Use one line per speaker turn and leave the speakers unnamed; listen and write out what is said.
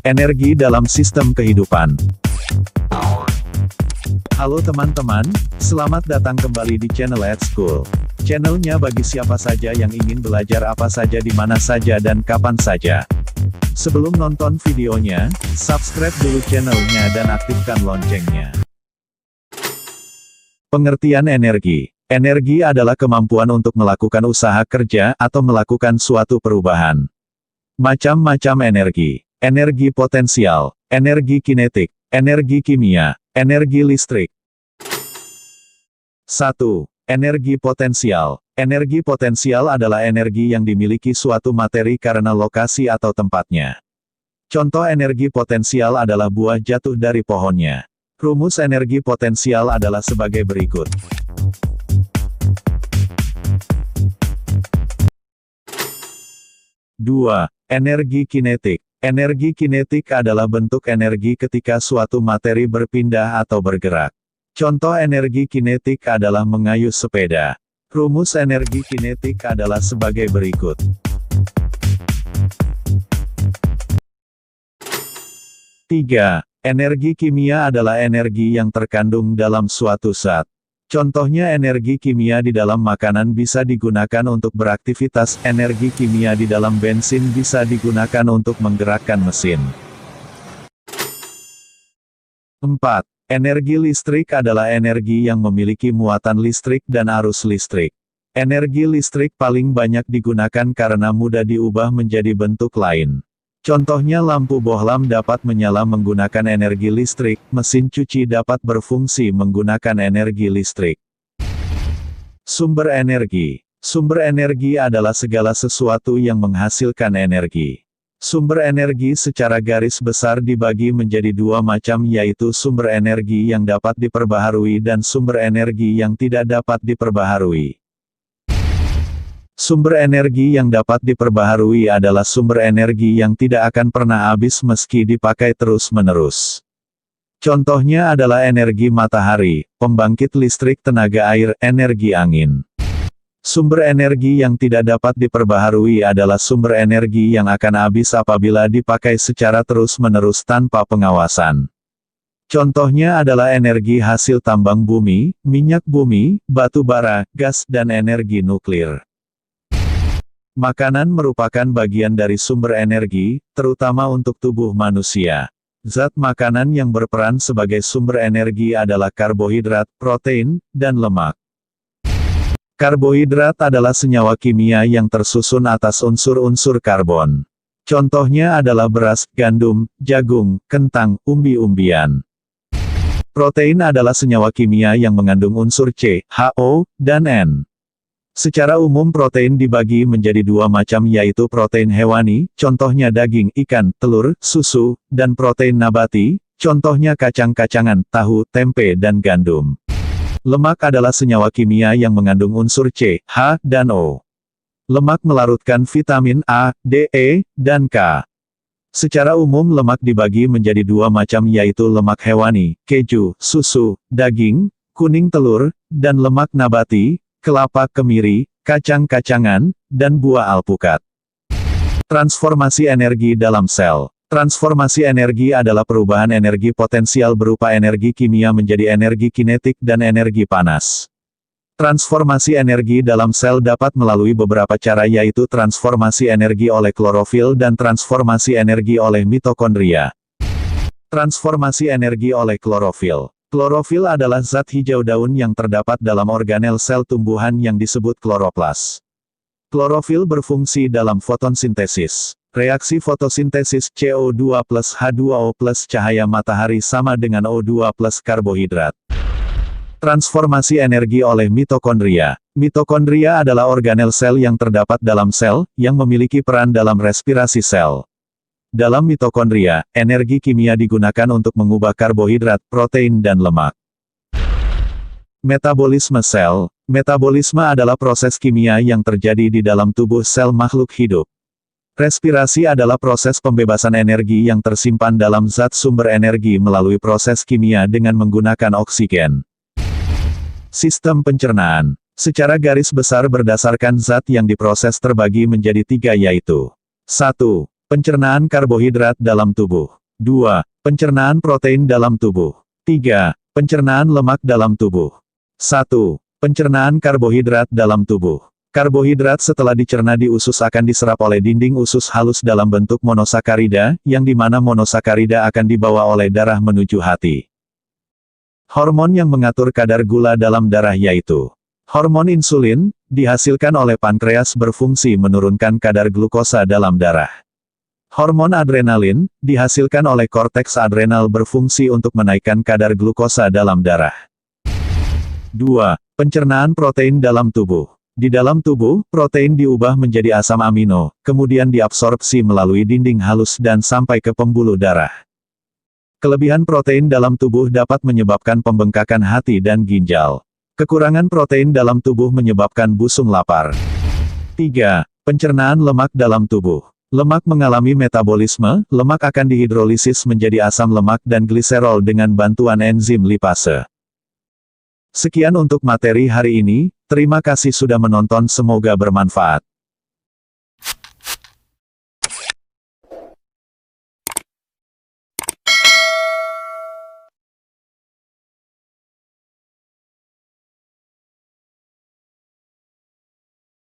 Energi dalam sistem kehidupan. Halo teman-teman, selamat datang kembali di channel @School. Channelnya bagi siapa saja yang ingin belajar apa saja di mana saja dan kapan saja. Sebelum nonton videonya, subscribe dulu channelnya dan aktifkan loncengnya. Pengertian energi. Energi adalah kemampuan untuk melakukan usaha kerja atau melakukan suatu perubahan. Macam-macam energi. Energi potensial, energi kinetik, energi kimia, energi listrik. 1. Energi potensial. Energi potensial adalah energi yang dimiliki suatu materi karena lokasi atau tempatnya. Contoh energi potensial adalah buah jatuh dari pohonnya. Rumus energi potensial adalah sebagai berikut. Dua. Energi kinetik. Energi kinetik adalah bentuk energi ketika suatu materi berpindah atau bergerak. Contoh energi kinetik adalah mengayuh sepeda. Rumus energi kinetik adalah sebagai berikut. Tiga. Energi kimia adalah energi yang terkandung dalam suatu zat. Contohnya energi kimia di dalam makanan bisa digunakan untuk beraktivitas, energi kimia di dalam bensin bisa digunakan untuk menggerakkan mesin. 4. Energi listrik adalah energi yang memiliki muatan listrik dan arus listrik. Energi listrik paling banyak digunakan karena mudah diubah menjadi bentuk lain. Contohnya lampu bohlam dapat menyala menggunakan energi listrik, mesin cuci dapat berfungsi menggunakan energi listrik. Sumber energi. Sumber energi adalah segala sesuatu yang menghasilkan energi. Sumber energi secara garis besar dibagi menjadi dua macam, yaitu sumber energi yang dapat diperbaharui dan sumber energi yang tidak dapat diperbaharui. Sumber energi yang dapat diperbaharui adalah sumber energi yang tidak akan pernah habis meski dipakai terus-menerus. Contohnya adalah energi matahari, pembangkit listrik tenaga air, energi angin. Sumber energi yang tidak dapat diperbaharui adalah sumber energi yang akan habis apabila dipakai secara terus-menerus tanpa pengawasan. Contohnya adalah energi hasil tambang bumi, minyak bumi, batu bara, gas, dan energi nuklir. Makanan merupakan bagian dari sumber energi, terutama untuk tubuh manusia. Zat makanan yang berperan sebagai sumber energi adalah karbohidrat, protein, dan lemak. Karbohidrat adalah senyawa kimia yang tersusun atas unsur-unsur karbon. Contohnya adalah beras, gandum, jagung, kentang, umbi-umbian. Protein adalah senyawa kimia yang mengandung unsur C, HO, dan N. Secara umum protein dibagi menjadi dua macam, yaitu protein hewani, contohnya daging, ikan, telur, susu, dan protein nabati, contohnya kacang-kacangan, tahu, tempe dan gandum. Lemak adalah senyawa kimia yang mengandung unsur C, H, dan O. Lemak melarutkan vitamin A, D, E, dan K. Secara umum lemak dibagi menjadi dua macam, yaitu lemak hewani, keju, susu, daging, kuning telur, dan lemak nabati, kelapa, kemiri, kacang-kacangan, dan buah alpukat. Transformasi energi dalam sel. Transformasi energi adalah perubahan energi potensial berupa energi kimia menjadi energi kinetik dan energi panas. Transformasi energi dalam sel dapat melalui beberapa cara, yaitu transformasi energi oleh klorofil dan transformasi energi oleh mitokondria. Transformasi energi oleh klorofil. Klorofil adalah zat hijau daun yang terdapat dalam organel sel tumbuhan yang disebut kloroplas. Klorofil berfungsi dalam fotosintesis. Reaksi fotosintesis CO2 plus H2O plus cahaya matahari sama dengan O2 plus karbohidrat. Transformasi energi oleh mitokondria. Mitokondria adalah organel sel yang terdapat dalam sel, yang memiliki peran dalam respirasi sel. Dalam mitokondria, energi kimia digunakan untuk mengubah karbohidrat, protein dan lemak. Metabolisme sel. Metabolisme adalah proses kimia yang terjadi di dalam tubuh sel makhluk hidup. Respirasi adalah proses pembebasan energi yang tersimpan dalam zat sumber energi melalui proses kimia dengan menggunakan oksigen. Sistem pencernaan. Secara garis besar berdasarkan zat yang diproses terbagi menjadi tiga, yaitu 1. Pencernaan karbohidrat dalam tubuh. 2. Pencernaan protein dalam tubuh. 3. Pencernaan lemak dalam tubuh. 1. Pencernaan karbohidrat dalam tubuh. Karbohidrat setelah dicerna di usus akan diserap oleh dinding usus halus dalam bentuk monosakarida, yang dimana monosakarida akan dibawa oleh darah menuju hati. Hormon yang mengatur kadar gula dalam darah yaitu hormon insulin, dihasilkan oleh pankreas berfungsi menurunkan kadar glukosa dalam darah. Hormon adrenalin, dihasilkan oleh korteks adrenal berfungsi untuk menaikkan kadar glukosa dalam darah. 2. Pencernaan protein dalam tubuh. Di dalam tubuh, protein diubah menjadi asam amino, kemudian diabsorpsi melalui dinding halus dan sampai ke pembuluh darah. Kelebihan protein dalam tubuh dapat menyebabkan pembengkakan hati dan ginjal. Kekurangan protein dalam tubuh menyebabkan busung lapar. 3. Pencernaan lemak dalam tubuh. Lemak mengalami metabolisme, lemak akan dihidrolisis menjadi asam lemak dan gliserol dengan bantuan enzim lipase. Sekian untuk materi hari ini, terima kasih sudah menonton, semoga bermanfaat.